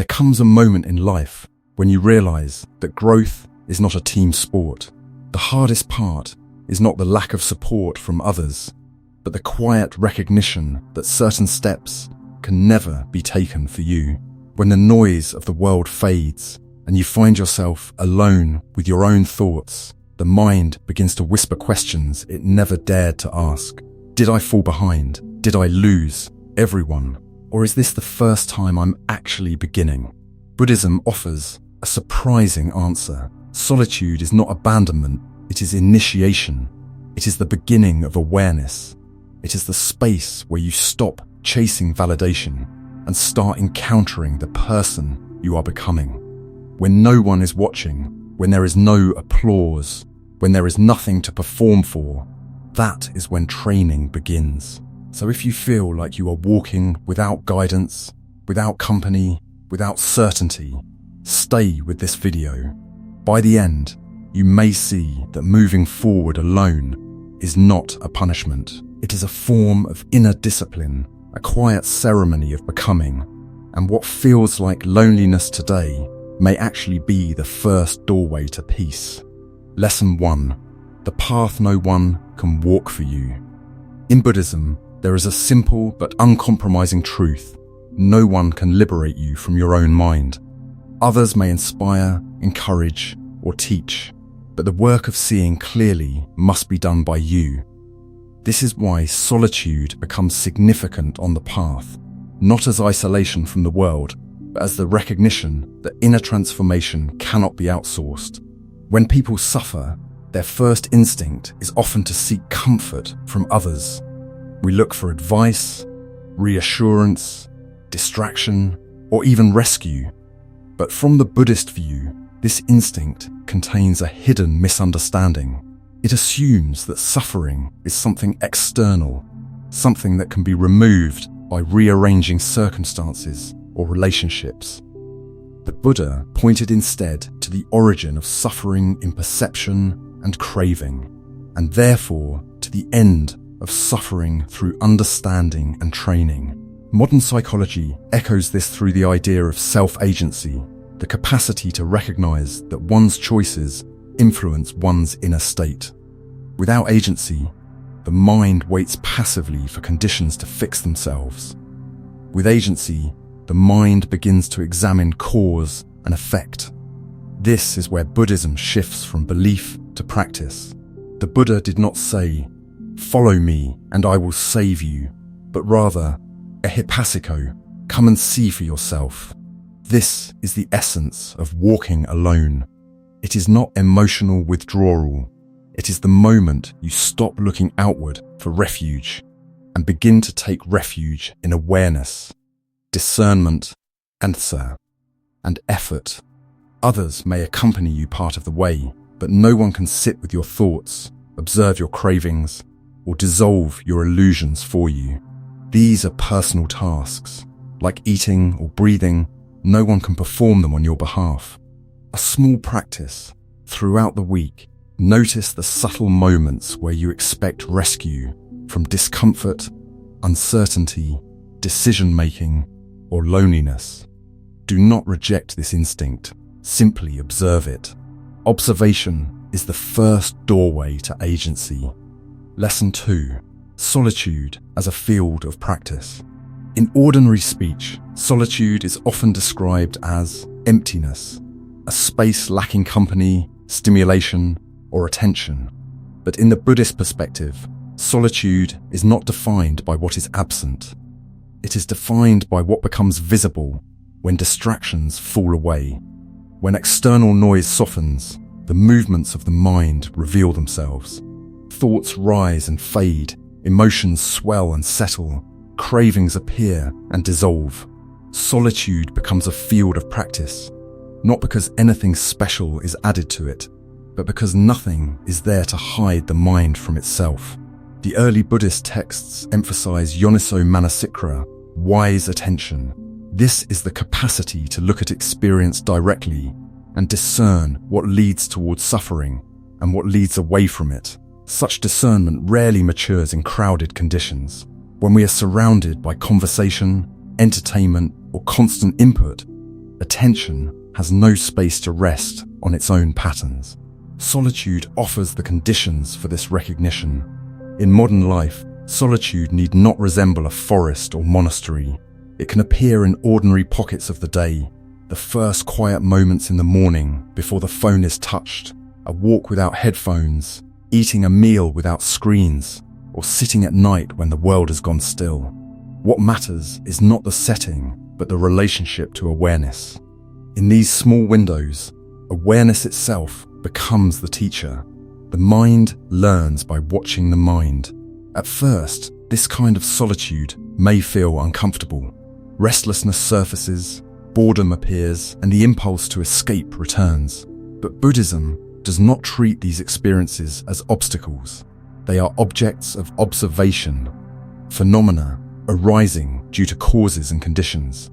There comes a moment in life when you realize that growth is not a team sport. The hardest part is not the lack of support from others, but the quiet recognition that certain steps can never be taken for you. When the noise of the world fades and you find yourself alone with your own thoughts, the mind begins to whisper questions it never dared to ask. Did I fall behind? Did I lose everyone? Or is this the first time I'm actually beginning? Buddhism offers a surprising answer. Solitude is not abandonment, it is initiation. It is the beginning of awareness. It is the space where you stop chasing validation and start encountering the person you are becoming. When no one is watching, when there is no applause, when there is nothing to perform for, that is when training begins. So if you feel like you are walking without guidance, without company, without certainty, stay with this video. By the end, you may see that moving forward alone is not a punishment. It is a form of inner discipline, a quiet ceremony of becoming, and what feels like loneliness today may actually be the first doorway to peace. Lesson 1. The path no one can walk for you. In Buddhism, there is a simple but uncompromising truth. No one can liberate you from your own mind. Others may inspire, encourage, or teach, but the work of seeing clearly must be done by you. This is why solitude becomes significant on the path, not as isolation from the world, but as the recognition that inner transformation cannot be outsourced. When people suffer, their first instinct is often to seek comfort from others. We look for advice, reassurance, distraction, or even rescue. But from the Buddhist view, this instinct contains a hidden misunderstanding. It assumes that suffering is something external, something that can be removed by rearranging circumstances or relationships. The Buddha pointed instead to the origin of suffering in perception and craving, and therefore to the end of suffering through understanding and training. Modern psychology echoes this through the idea of self-agency, the capacity to recognize that one's choices influence one's inner state. Without agency, the mind waits passively for conditions to fix themselves. With agency, the mind begins to examine cause and effect. This is where Buddhism shifts from belief to practice. The Buddha did not say, "Follow me and I will save you," but rather, "Ehipassiko, come and see for yourself." This is the essence of walking alone. It is not emotional withdrawal. It is the moment you stop looking outward for refuge and begin to take refuge in awareness, discernment, and effort. Others may accompany you part of the way, but no one can sit with your thoughts, observe your cravings, or dissolve your illusions for you. These are personal tasks. Like eating or breathing, no one can perform them on your behalf. A small practice. Throughout the week, notice the subtle moments where you expect rescue from discomfort, uncertainty, decision-making, or loneliness. Do not reject this instinct. Simply observe it. Observation is the first doorway to agency. Lesson 2. Solitude as a field of practice. In ordinary speech, solitude is often described as emptiness, a space lacking company, stimulation, or attention. But in the Buddhist perspective, solitude is not defined by what is absent. It is defined by what becomes visible when distractions fall away. When external noise softens, the movements of the mind reveal themselves. Thoughts rise and fade, emotions swell and settle, cravings appear and dissolve. Solitude becomes a field of practice, not because anything special is added to it, but because nothing is there to hide the mind from itself. The early Buddhist texts emphasize yoniso manasikara, wise attention. This is the capacity to look at experience directly and discern what leads towards suffering and what leads away from it. Such discernment rarely matures in crowded conditions. When we are surrounded by conversation, entertainment, or constant input, attention has no space to rest on its own patterns. Solitude offers the conditions for this recognition. In modern life, solitude need not resemble a forest or monastery. It can appear in ordinary pockets of the day, the first quiet moments in the morning before the phone is touched, a walk without headphones, eating a meal without screens, or sitting at night when the world has gone still. What matters is not the setting, but the relationship to awareness. In these small windows, awareness itself becomes the teacher. The mind learns by watching the mind. At first, this kind of solitude may feel uncomfortable. Restlessness surfaces, boredom appears, and the impulse to escape returns. But Buddhism does not treat these experiences as obstacles. They are objects of observation, phenomena arising due to causes and conditions.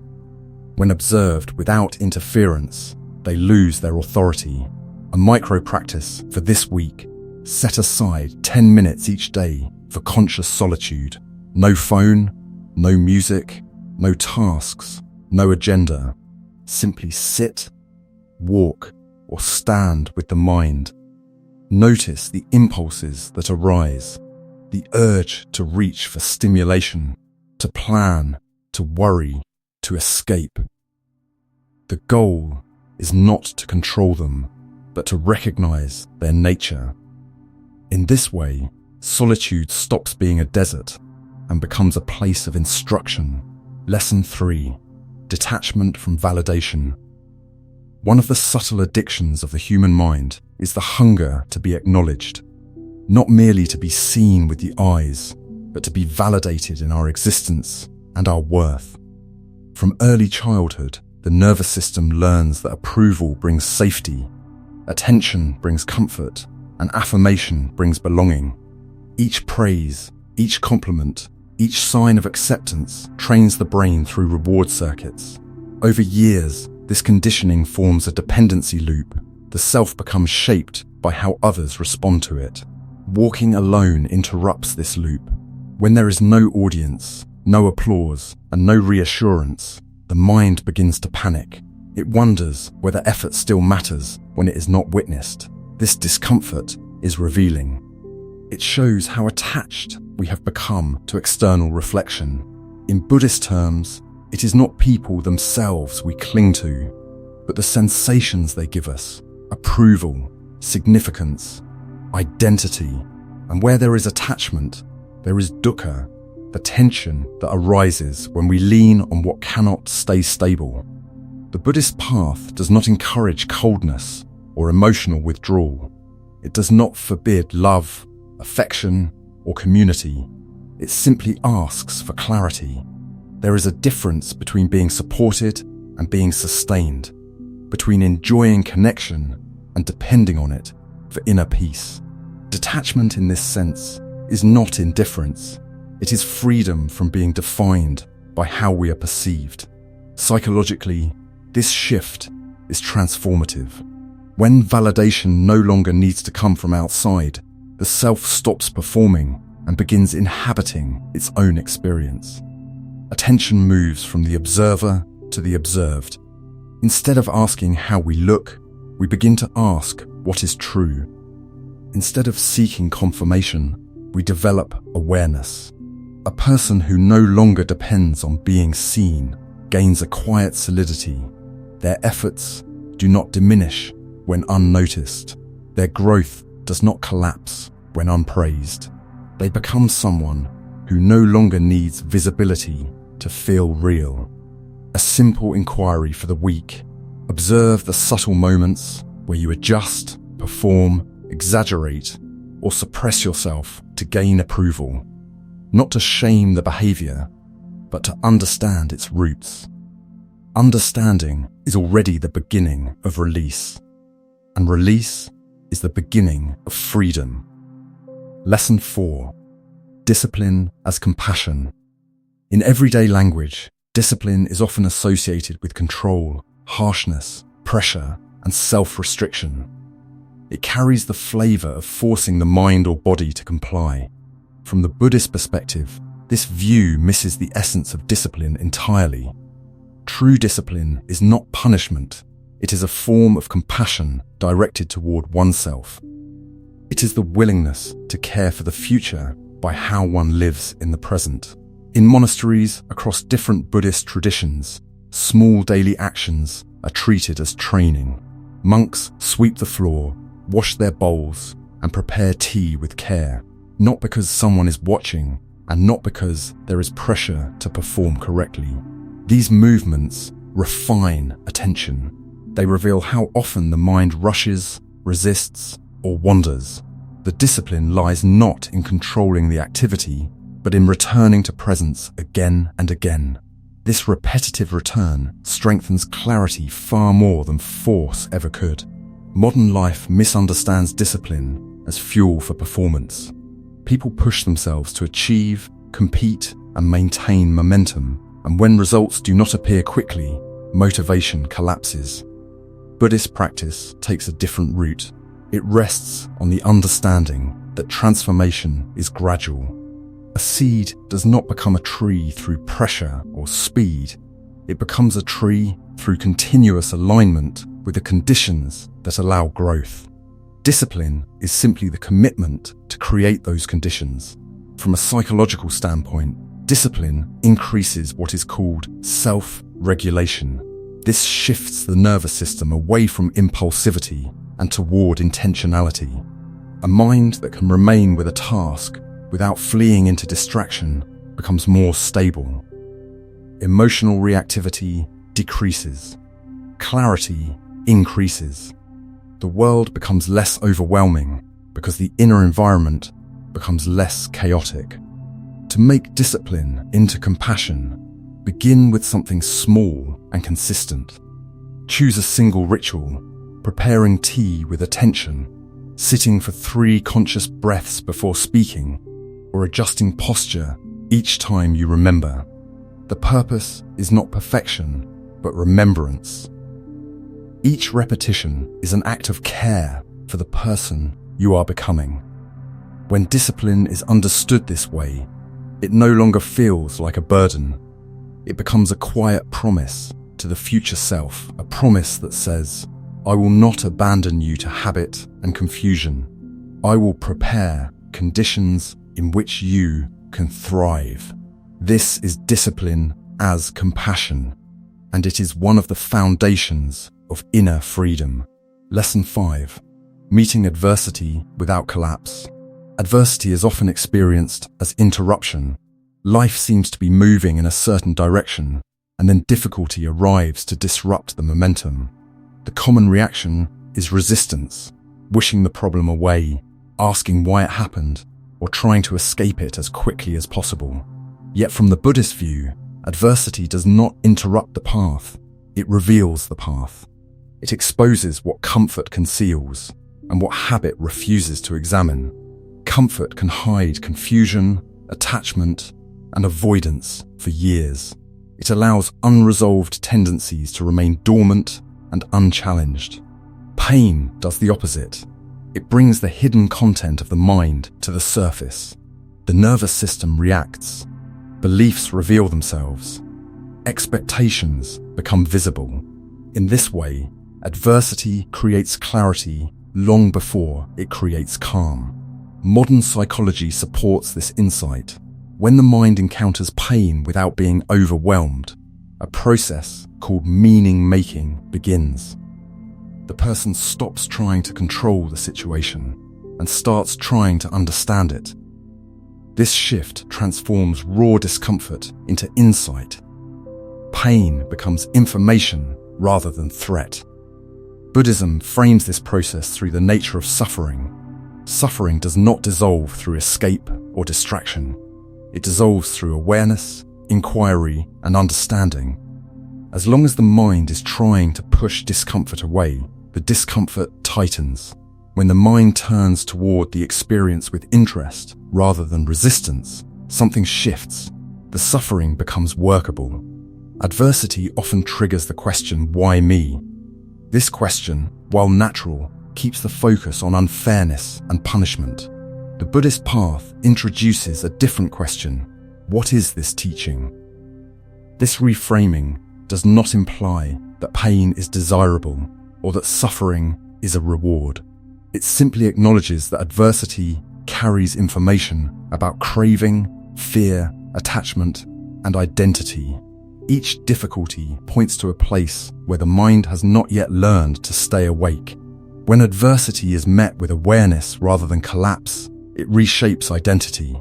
When observed without interference, they lose their authority. A micro-practice for this week: set aside 10 minutes each day for conscious solitude. No phone, no music, no tasks, no agenda. Simply sit, walk, or stand with the mind. Notice the impulses that arise, the urge to reach for stimulation, to plan, to worry, to escape. The goal is not to control them, but to recognize their nature. In this way, solitude stops being a desert and becomes a place of instruction. Lesson 3: Detachment from validation. One of the subtle addictions of the human mind is the hunger to be acknowledged, not merely to be seen with the eyes, but to be validated in our existence and our worth. From early childhood, the nervous system learns that approval brings safety, attention brings comfort, and affirmation brings belonging. Each praise, each compliment, each sign of acceptance trains the brain through reward circuits. Over years, this conditioning forms a dependency loop. The self becomes shaped by how others respond to it. Walking alone interrupts this loop. When there is no audience, no applause, and no reassurance, the mind begins to panic. It wonders whether effort still matters when it is not witnessed. This discomfort is revealing. It shows how attached we have become to external reflection. In Buddhist terms, it is not people themselves we cling to, but the sensations they give us: approval, significance, identity. And where there is attachment, there is dukkha, the tension that arises when we lean on what cannot stay stable. The Buddhist path does not encourage coldness or emotional withdrawal. It does not forbid love, affection, or community. It simply asks for clarity. There is a difference between being supported and being sustained, between enjoying connection and depending on it for inner peace. Detachment in this sense is not indifference. It is freedom from being defined by how we are perceived. Psychologically, this shift is transformative. When validation no longer needs to come from outside, the self stops performing and begins inhabiting its own experience. Attention moves from the observer to the observed. Instead of asking how we look, we begin to ask what is true. Instead of seeking confirmation, we develop awareness. A person who no longer depends on being seen gains a quiet solidity. Their efforts do not diminish when unnoticed. Their growth does not collapse when unpraised. They become someone who no longer needs visibility to feel real. A simple inquiry for the week: observe the subtle moments where you adjust, perform, exaggerate, or suppress yourself to gain approval. Not to shame the behavior, but to understand its roots. Understanding is already the beginning of release, and release is the beginning of freedom. Lesson 4: Discipline as compassion. In everyday language, discipline is often associated with control, harshness, pressure, and self-restriction. It carries the flavor of forcing the mind or body to comply. From the Buddhist perspective, this view misses the essence of discipline entirely. True discipline is not punishment. It is a form of compassion directed toward oneself. It is the willingness to care for the future by how one lives in the present. In monasteries across different Buddhist traditions, small daily actions are treated as training. Monks sweep the floor, wash their bowls, and prepare tea with care, not because someone is watching, and not because there is pressure to perform correctly. These movements refine attention. They reveal how often the mind rushes, resists, or wanders. The discipline lies not in controlling the activity, but in returning to presence again and again. This repetitive return strengthens clarity far more than force ever could. Modern life misunderstands discipline as fuel for performance. People push themselves to achieve, compete, and maintain momentum, and when results do not appear quickly, motivation collapses. Buddhist practice takes a different route. It rests on the understanding that transformation is gradual. A seed does not become a tree through pressure or speed. It becomes a tree through continuous alignment with the conditions that allow growth. Discipline is simply the commitment to create those conditions. From a psychological standpoint, discipline increases what is called self-regulation. This shifts the nervous system away from impulsivity and toward intentionality. A mind that can remain with a task without fleeing into distraction becomes more stable. Emotional reactivity decreases. Clarity increases. The world becomes less overwhelming because the inner environment becomes less chaotic. To make discipline into compassion, begin with something small and consistent. Choose a single ritual, preparing tea with attention, sitting for 3 conscious breaths before speaking, or adjusting posture each time you remember. The purpose is not perfection, but remembrance. Each repetition is an act of care for the person you are becoming. When discipline is understood this way, it no longer feels like a burden. It becomes a quiet promise to the future self, a promise that says, I will not abandon you to habit and confusion. I will prepare conditions in which you can thrive. This is discipline as compassion, and it is one of the foundations of inner freedom. Lesson 5. Meeting adversity without collapse. Adversity is often experienced as interruption. Life seems to be moving in a certain direction, and then difficulty arrives to disrupt the momentum. The common reaction is resistance, wishing the problem away, asking why it happened, or trying to escape it as quickly as possible. Yet from the Buddhist view, adversity does not interrupt the path, it reveals the path. It exposes what comfort conceals and what habit refuses to examine. Comfort can hide confusion, attachment, and avoidance for years. It allows unresolved tendencies to remain dormant and unchallenged. Pain does the opposite. It brings the hidden content of the mind to the surface. The nervous system reacts. Beliefs reveal themselves. Expectations become visible. In this way, adversity creates clarity long before it creates calm. Modern psychology supports this insight. When the mind encounters pain without being overwhelmed, a process called meaning-making begins. The person stops trying to control the situation and starts trying to understand it. This shift transforms raw discomfort into insight. Pain becomes information rather than threat. Buddhism frames this process through the nature of suffering. Suffering does not dissolve through escape or distraction. It dissolves through awareness, inquiry, and understanding. As long as the mind is trying to push discomfort away, the discomfort tightens. When the mind turns toward the experience with interest rather than resistance, something shifts. The suffering becomes workable. Adversity often triggers the question, why me? This question, while natural, keeps the focus on unfairness and punishment. The Buddhist path introduces a different question. What is this teaching? This reframing does not imply that pain is desirable or that suffering is a reward. It simply acknowledges that adversity carries information about craving, fear, attachment, and identity. Each difficulty points to a place where the mind has not yet learned to stay awake. When adversity is met with awareness rather than collapse, it reshapes identity.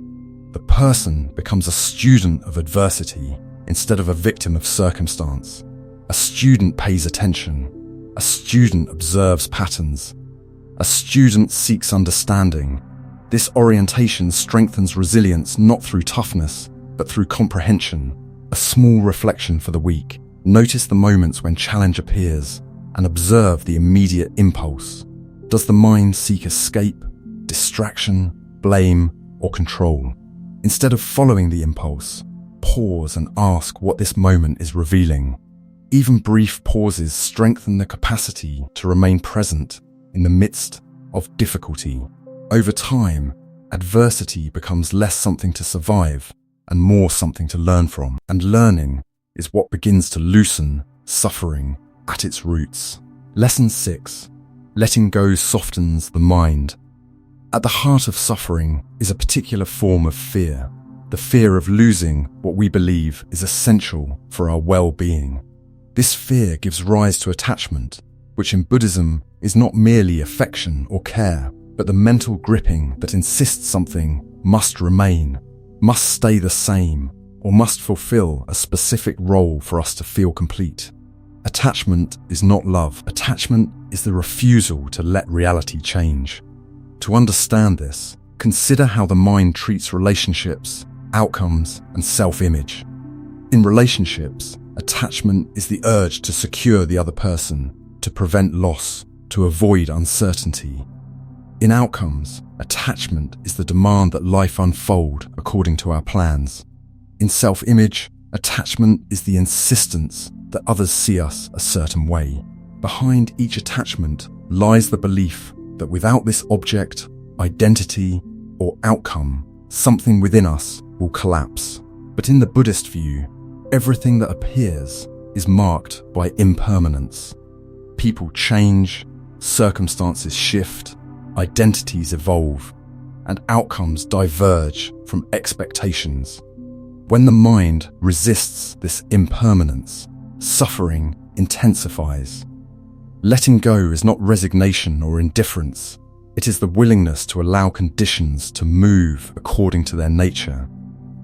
The person becomes a student of adversity instead of a victim of circumstance. A student pays attention. A student observes patterns. A student seeks understanding. This orientation strengthens resilience not through toughness, but through comprehension. A small reflection for the week. Notice the moments when challenge appears and observe the immediate impulse. Does the mind seek escape, distraction, blame, or control? Instead of following the impulse, pause and ask what this moment is revealing. Even brief pauses strengthen the capacity to remain present in the midst of difficulty. Over time, adversity becomes less something to survive and more something to learn from. And learning is what begins to loosen suffering at its roots. Lesson 6. Letting go softens the mind. At the heart of suffering is a particular form of fear, the fear of losing what we believe is essential for our well-being. This fear gives rise to attachment, which in Buddhism is not merely affection or care, but the mental gripping that insists something must remain, must stay the same, or must fulfill a specific role for us to feel complete. Attachment is not love. Attachment is the refusal to let reality change. To understand this, consider how the mind treats relationships, outcomes, and self-image. In relationships, attachment is the urge to secure the other person, to prevent loss, to avoid uncertainty. In outcomes, attachment is the demand that life unfold according to our plans. In self-image, attachment is the insistence that others see us a certain way. Behind each attachment lies the belief that without this object, identity, or outcome, something within us will collapse. But in the Buddhist view, everything that appears is marked by impermanence. People change, circumstances shift, identities evolve, and outcomes diverge from expectations. When the mind resists this impermanence, suffering intensifies. Letting go is not resignation or indifference. It is the willingness to allow conditions to move according to their nature.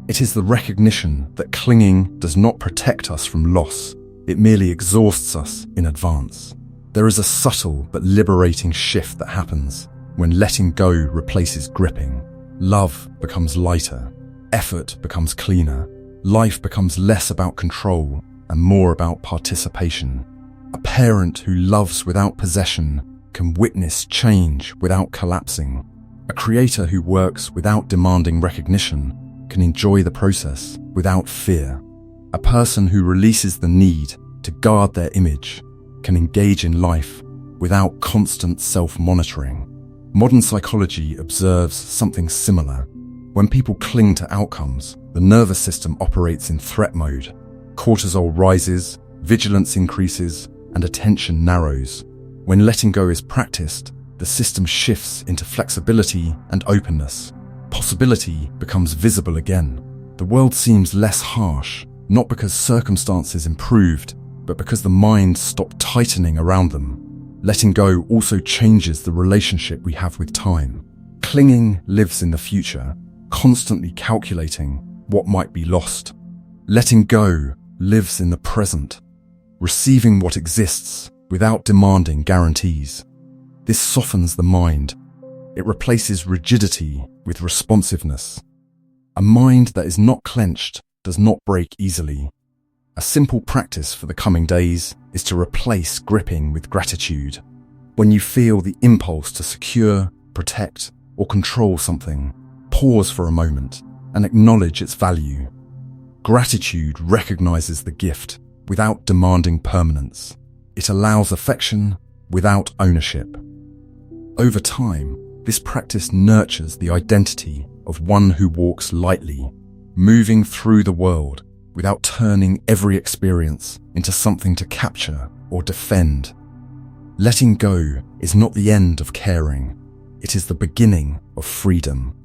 It is the recognition that clinging does not protect us from loss. It merely exhausts us in advance. There is a subtle but liberating shift that happens when letting go replaces gripping. Love becomes lighter. Effort becomes cleaner. Life becomes less about control and more about participation. A parent who loves without possession can witness change without collapsing. A creator who works without demanding recognition can enjoy the process without fear. A person who releases the need to guard their image can engage in life without constant self-monitoring. Modern psychology observes something similar. When people cling to outcomes, the nervous system operates in threat mode. Cortisol rises, vigilance increases, and attention narrows. When letting go is practiced, the system shifts into flexibility and openness. Possibility becomes visible again. The world seems less harsh, not because circumstances improved, but because the mind stopped tightening around them. Letting go also changes the relationship we have with time. Clinging lives in the future, constantly calculating what might be lost. Letting go lives in the present, receiving what exists without demanding guarantees. This softens the mind. It replaces rigidity with responsiveness. A mind that is not clenched does not break easily. A simple practice for the coming days is to replace gripping with gratitude. When you feel the impulse to secure, protect, or control something, pause for a moment and acknowledge its value. Gratitude recognizes the gift without demanding permanence. It allows affection without ownership. Over time, this practice nurtures the identity of one who walks lightly, moving through the world without turning every experience into something to capture or defend. Letting go is not the end of caring. It is the beginning of freedom.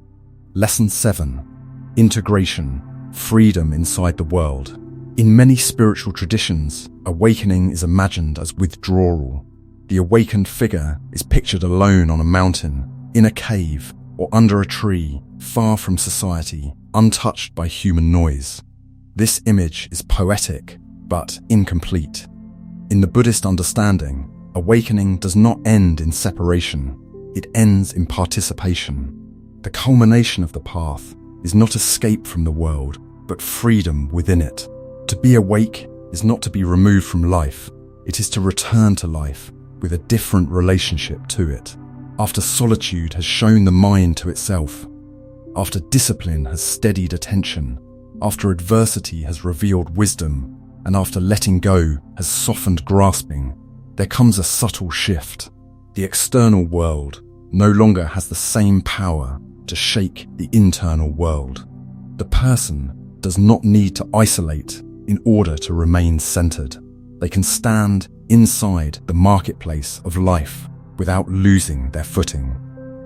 Lesson 7. Integration, freedom inside the world. In many spiritual traditions, awakening is imagined as withdrawal. The awakened figure is pictured alone on a mountain, in a cave, or under a tree, far from society, untouched by human noise. This image is poetic, but incomplete. In the Buddhist understanding, awakening does not end in separation. It ends in participation. The culmination of the path is not escape from the world, but freedom within it. To be awake is not to be removed from life. It is to return to life with a different relationship to it. After solitude has shown the mind to itself, after discipline has steadied attention, after adversity has revealed wisdom, and after letting go has softened grasping, there comes a subtle shift. The external world no longer has the same power to shake the internal world. The person does not need to isolate in order to remain centered. They can stand inside the marketplace of life without losing their footing.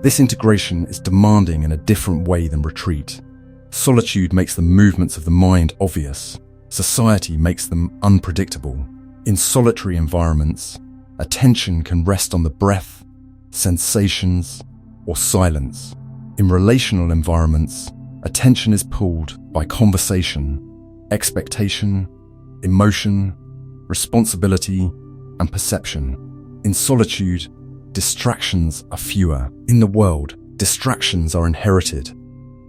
This integration is demanding in a different way than retreat. Solitude makes the movements of the mind obvious. Society makes them unpredictable. In solitary environments, attention can rest on the breath, sensations, or silence. In relational environments, attention is pulled by conversation, expectation, emotion, responsibility, and perception. In solitude, distractions are fewer. In the world, distractions are inherited.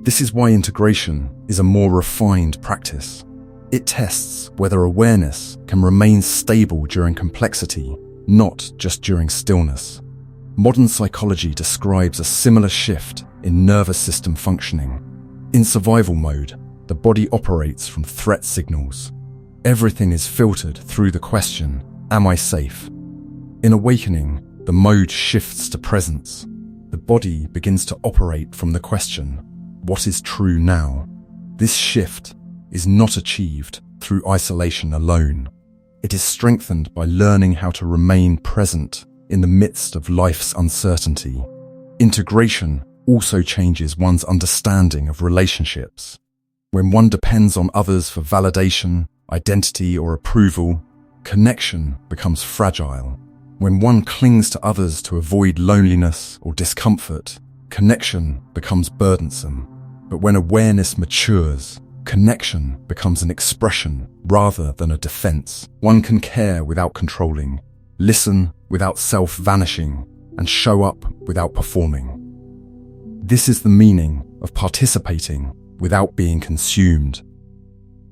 This is why integration is a more refined practice. It tests whether awareness can remain stable during complexity, not just during stillness. Modern psychology describes a similar shift in nervous system functioning. In survival mode, the body operates from threat signals. Everything is filtered through the question, am I safe? In awakening, the mode shifts to presence. The body begins to operate from the question, what is true now? This shift is not achieved through isolation alone. It is strengthened by learning how to remain present in the midst of life's uncertainty. Integration also changes one's understanding of relationships. When one depends on others for validation, identity, or approval, connection becomes fragile. When one clings to others to avoid loneliness or discomfort, connection becomes burdensome. But when awareness matures, connection becomes an expression rather than a defense. One can care without controlling, listen without self-vanishing, and show up without performing. This is the meaning of participating without being consumed.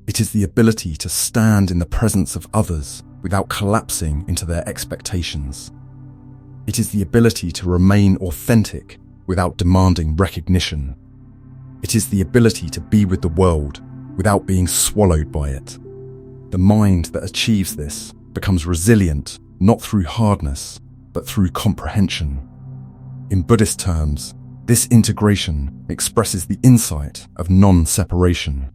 It is the ability to stand in the presence of others without collapsing into their expectations. It is the ability to remain authentic without demanding recognition. It is the ability to be with the world without being swallowed by it. The mind that achieves this becomes resilient not through hardness, but through comprehension. In Buddhist terms, this integration expresses the insight of non-separation.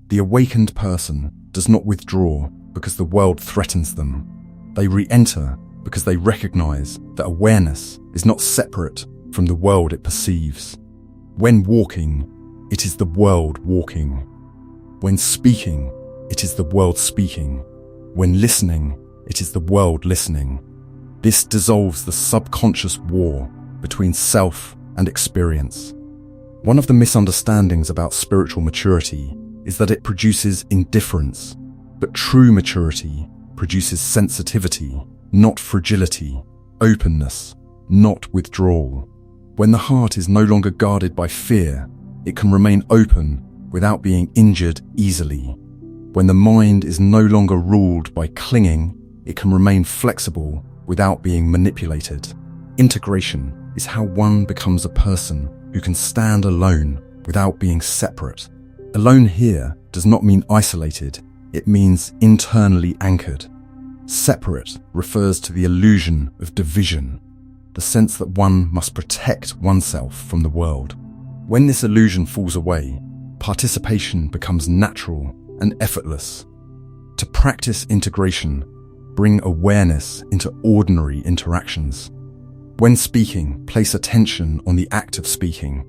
The awakened person does not withdraw because the world threatens them. They re-enter because they recognize that awareness is not separate from the world it perceives. When walking, it is the world walking. When speaking, it is the world speaking. When listening, it is the world listening. This dissolves the subconscious war between self and experience. One of the misunderstandings about spiritual maturity is that it produces indifference, but true maturity produces sensitivity, not fragility, openness, not withdrawal. When the heart is no longer guarded by fear, it can remain open without being injured easily. When the mind is no longer ruled by clinging, it can remain flexible without being manipulated. Integration is how one becomes a person who can stand alone without being separate. Alone here does not mean isolated, it means internally anchored. Separate refers to the illusion of division, the sense that one must protect oneself from the world. When this illusion falls away, participation becomes natural and effortless. To practice integration, bring awareness into ordinary interactions. When speaking, place attention on the act of speaking.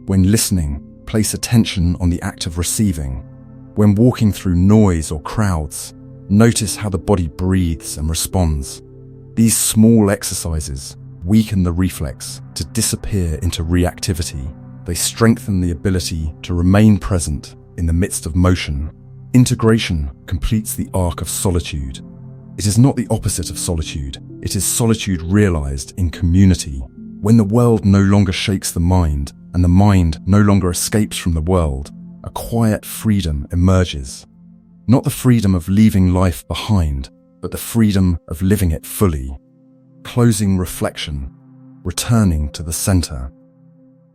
When listening, place attention on the act of receiving. When walking through noise or crowds, notice how the body breathes and responds. These small exercises weaken the reflex to disappear into reactivity. They strengthen the ability to remain present in the midst of motion. Integration completes the arc of solitude. It is not the opposite of solitude. It is solitude realized in community. When the world no longer shakes the mind and the mind no longer escapes from the world, a quiet freedom emerges. Not the freedom of leaving life behind, but the freedom of living it fully. Closing reflection, returning to the center.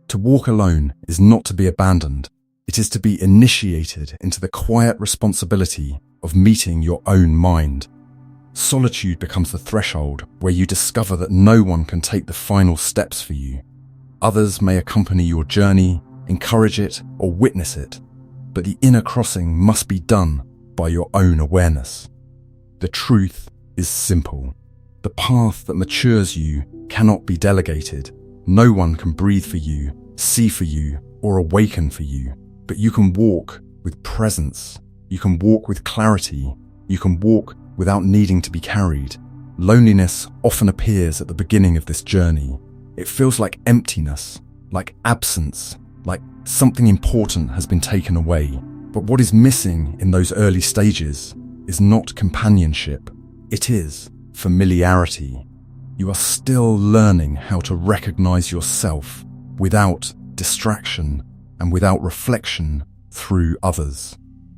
To walk alone is not to be abandoned. It is to be initiated into the quiet responsibility of meeting your own mind. Solitude becomes the threshold where you discover that no one can take the final steps for you. Others may accompany your journey, encourage it, or witness it, but the inner crossing must be done by your own awareness. The truth is simple. The path that matures you cannot be delegated. No one can breathe for you, see for you, or awaken for you. But you can walk with presence. You can walk with clarity. You can walk without needing to be carried. Loneliness often appears at the beginning of this journey. It feels like emptiness, like absence, like something important has been taken away. But what is missing in those early stages is not companionship. It is familiarity. You are still learning how to recognize yourself without distraction and without reflection through others.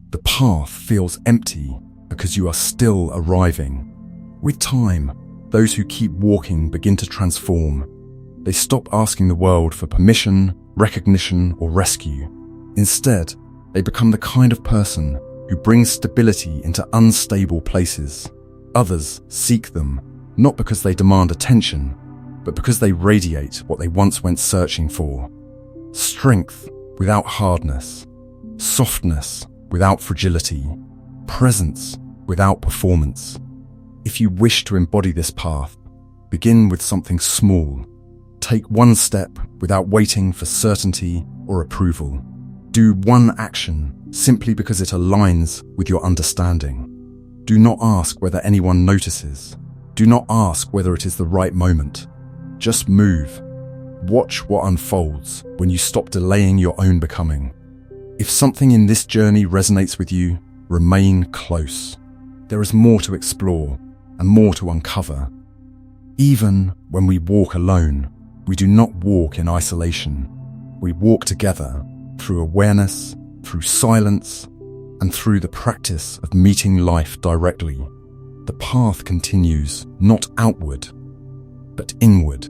The path feels empty because you are still arriving. With time, those who keep walking begin to transform. They stop asking the world for permission, recognition, or rescue. Instead, they become the kind of person who brings stability into unstable places. Others seek them, not because they demand attention, but because they radiate what they once went searching for. Strength without hardness, softness without fragility, presence without performance. If you wish to embody this path, begin with something small. Take one step without waiting for certainty or approval. Do one action simply because it aligns with your understanding. Do not ask whether anyone notices. Do not ask whether it is the right moment. Just move. Watch what unfolds when you stop delaying your own becoming. If something in this journey resonates with you, remain close. There is more to explore and more to uncover. Even when we walk alone, we do not walk in isolation. We walk together through awareness, through silence, and through the practice of meeting life directly. The path continues not outward, but inward.